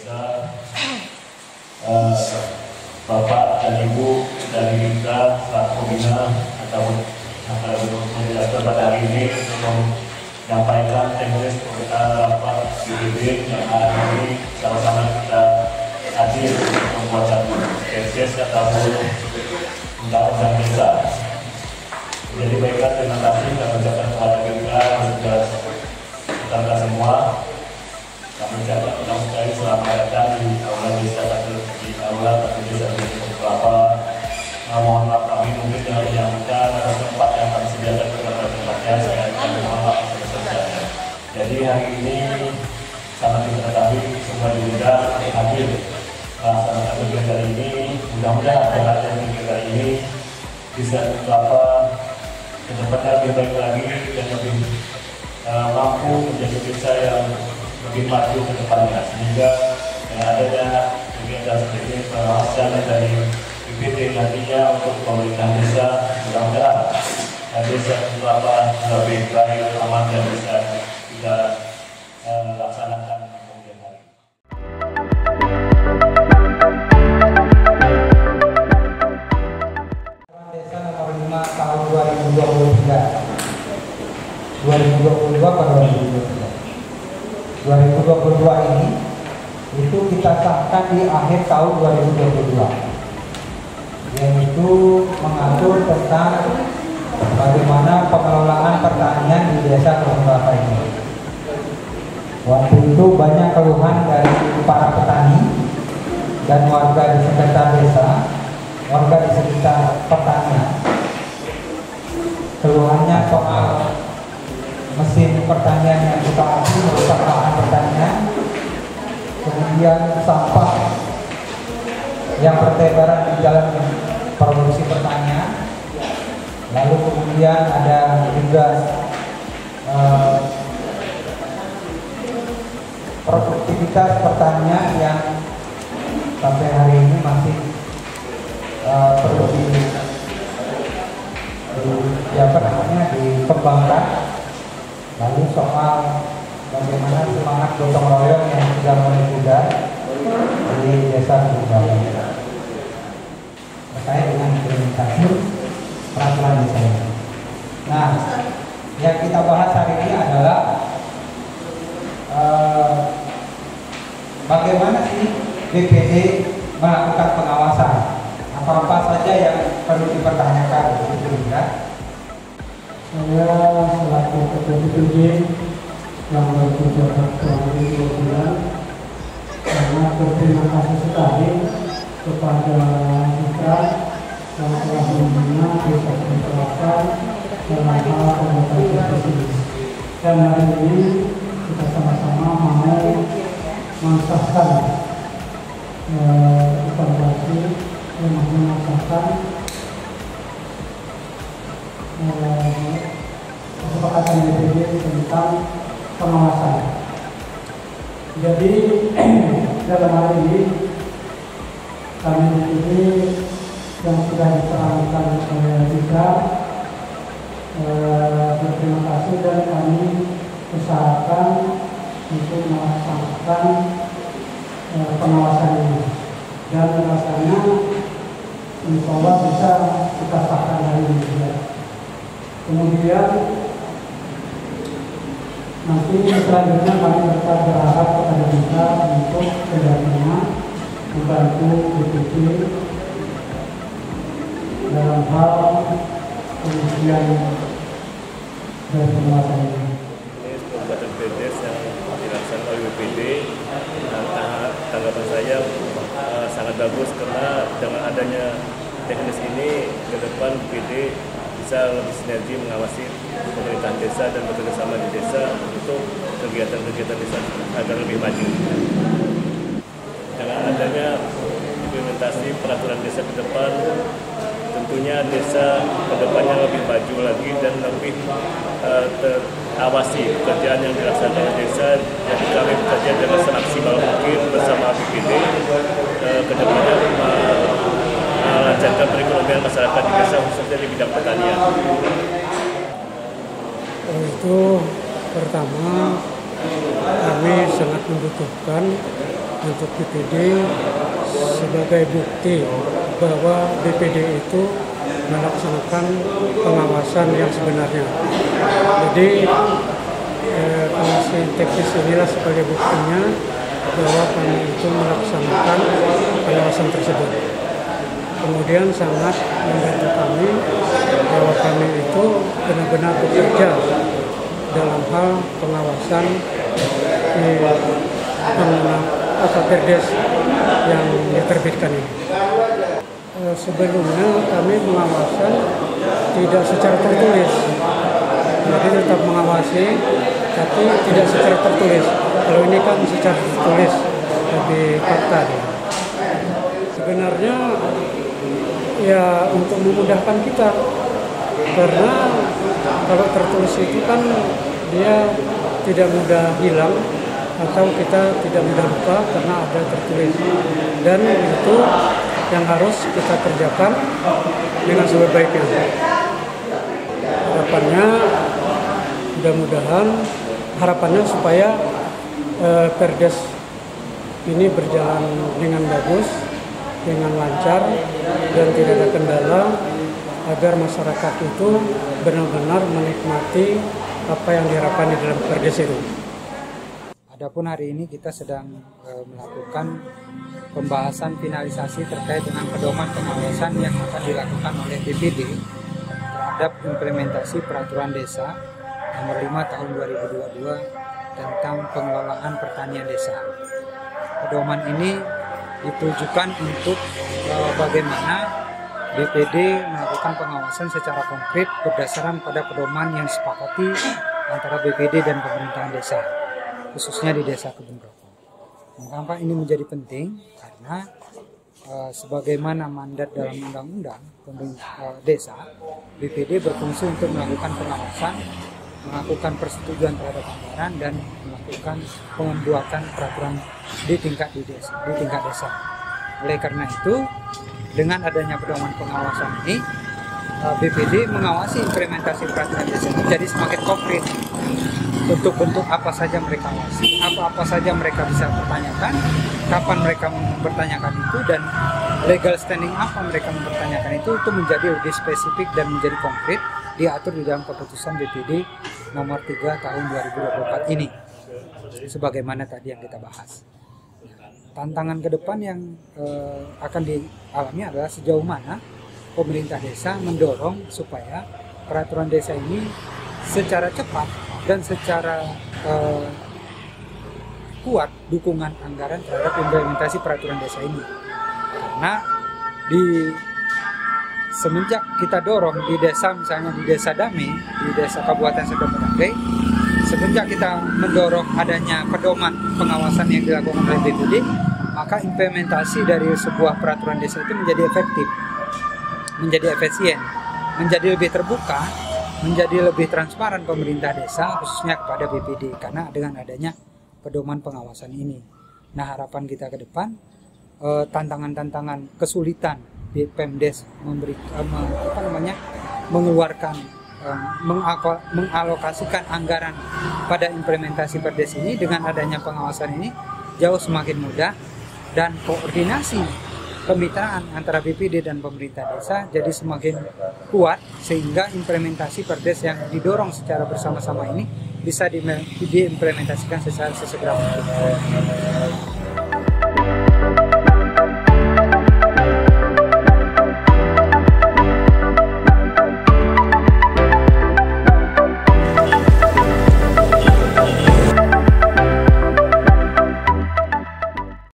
desa, Bapak dan Ibu dari kita selaku pembina atau menjelaskan pada hari ini untuk menyampaikan teknis rapat BPD yang hari ini sama-sama kita hadir membuat tesis ataupun undang-undang desa. Jadi baiklah, terima kasih dan ucapkan kepada kita kita semua. Kami ucapkan ulang sekali selamat datang di aula desa di aula desa Kelapa. Mohon maaf kami mungkin yang kita ada tempat yang kami sediakan beberapa tempatnya, saya akan mohon maaf sebesar-besarnya. Jadi hari ini sangat kita ketahui semua diundang hadir melaksanakan kegiatan ini. Mudah-mudahan dengan kegiatan ini bisa Kelapa ke depannya lebih baik lagi dan lebih mampu menjadi desa yang lebih maju ke depannya, sehingga adanya kegiatan seperti ini pengawasan dari BPD nantinya untuk pemerintahan desa, mudah-mudahan desa Kelapa lebih baik, aman dan bisa kita laksanakan kemudian hari. Desa nomor 5 tahun 2022 pada 2022 ini itu kita sahkan di akhir tahun 2022, yaitu mengatur tentang bagaimana pengelolaan pertanian di desa Kelapa ini. Waktu itu banyak keluhan dari para petani dan warga di sekitar desa, warga di sekitar pertanian. Keluhannya soal mesin pertanian yang kita api merusak lahan pertanian, kemudian sampah yang bertebaran di jalan produksi pertanian, lalu kemudian ada juga produktivitas pertanian yang sampai hari ini masih perlu dikembangkan. Lalu soal bagaimana semangat gotong royong yang sudah mulai pudar di desa Kelapa terkait dengan implementasi peraturan desa ini. Nah, yang kita bahas hari ini adalah bagaimana sih BPD melakukan pengawasan, apa-apa saja yang perlu dipertanyakan, gitu ya. Saya selaku Ketua BPD yang baru berjabat kurang lebih 2 bulan, sangat berterima kasih sekali kepada kita yang telah membina desa Kelapa dalam hal pembuatan tesis. Dan hari ini kita sama-sama mau mengesahkan evaluasi yang mengesahkan kesepakatan BPD tentang pengawasan. Jadi dalam hal ini kami BPD yang sudah disarankan oleh kita berterima kasih dan kami usahakan untuk melaksanakan pengawasan ini, dan rasanya insya Allah bisa kita sahkan hari ini. Kemudian nanti selanjutnya kami tetap berharap kepada kita untuk kedatangan membantu BPD dalam hal pengujian dan pengawasan ini. Ini pembuatan BPD yang dilaksanakan oleh BPD. Tanggapan saya sangat bagus karena dengan adanya teknis ini ke depan BPD bisa lebih sinergi mengawasi pemerintahan desa dan bekerja sama di desa untuk kegiatan-kegiatan desa agar lebih maju. Dengan adanya implementasi peraturan desa ke depan, tentunya desa ke depannya lebih maju lagi dan lebih terawasi pekerjaan yang dilaksanakan oleh desa. Jadi kami bekerja dengan semaksimal mungkin bersama BPD ke depannya melancarkan perekonomian masyarakat di desa, khususnya di bidang pertanian. Itu pertama, kami sangat membutuhkan untuk BPD sebagai bukti bahwa BPD itu melaksanakan pengawasan yang sebenarnya. Jadi pengawasan teknis inilah sebagai buktinya bahwa kami itu melaksanakan pengawasan tersebut. Kemudian sangat membantu kami bahwa kami itu benar-benar bekerja dalam hal pengawasan Perdes yang diterbitkan ini. Sebelumnya kami pengawasan tidak secara tertulis, jadi tetap mengawasi tapi tidak secara tertulis. Kalau ini kan secara tertulis, lebih fakta. Sebenarnya ya untuk memudahkan kita, karena kalau tertulis itu kan dia tidak mudah hilang atau kita tidak mudah lupa karena ada tertulis, dan itu yang harus kita kerjakan dengan sebaik-baiknya. Harapannya supaya Perdes ini berjalan dengan bagus, dengan lancar dan tidak ada kendala, agar masyarakat itu benar-benar menikmati apa yang diharapkan di dalam Perdes itu. Adapun hari ini kita sedang melakukan pembahasan finalisasi terkait dengan pedoman pengawasan yang akan dilakukan oleh BPD terhadap implementasi peraturan desa nomor 5 tahun 2022 tentang pengelolaan pertanian desa. Pedoman ini ditujukan untuk bagaimana BPD melakukan pengawasan secara konkret berdasarkan pada pedoman yang disepakati antara BPD dan pemerintahan desa, khususnya di Desa Kebun Rokok. Mengapa ini menjadi penting? Karena sebagaimana mandat dalam undang-undang desa, BPD berfungsi untuk melakukan pengawasan, melakukan persetujuan terhadap anggaran, dan melakukan pembuatan peraturan di tingkat desa. Oleh karena itu, dengan adanya pedoman pengawasan ini, BPD mengawasi implementasi peraturan desa ini jadi semakin konkret. Bentuk-bentuk apa saja mereka awasi, apa saja mereka bisa pertanyakan, kapan mereka mempertanyakan itu, dan legal standing apa mereka mempertanyakan itu menjadi lebih spesifik dan menjadi konkret, diatur di dalam keputusan BPD nomor 3 tahun 2024 ini. Sebagaimana tadi yang kita bahas. Tantangan ke depan yang akan dialami adalah sejauh mana pemerintah desa mendorong supaya peraturan desa ini secara cepat dan secara kuat dukungan anggaran terhadap implementasi peraturan desa ini. Karena semenjak kita dorong di desa, misalnya di Desa Damai, di Desa Kabupaten Sedapadanggai, semenjak kita mendorong adanya pedoman pengawasan yang dilakukan oleh BPD, maka implementasi dari sebuah peraturan desa itu menjadi efektif, menjadi efisien, menjadi lebih terbuka, menjadi lebih transparan pemerintah desa, khususnya kepada BPD, karena dengan adanya pedoman pengawasan ini. Nah, harapan kita ke depan, tantangan-tantangan kesulitan di Pemdes mengeluarkan, mengalokasikan anggaran pada implementasi Perdes ini, dengan adanya pengawasan ini jauh semakin mudah, dan koordinasi kemitraan antara BPD dan pemerintah desa jadi semakin kuat, sehingga implementasi Perdes yang didorong secara bersama-sama ini bisa diimplementasikan secara sesegera mungkin.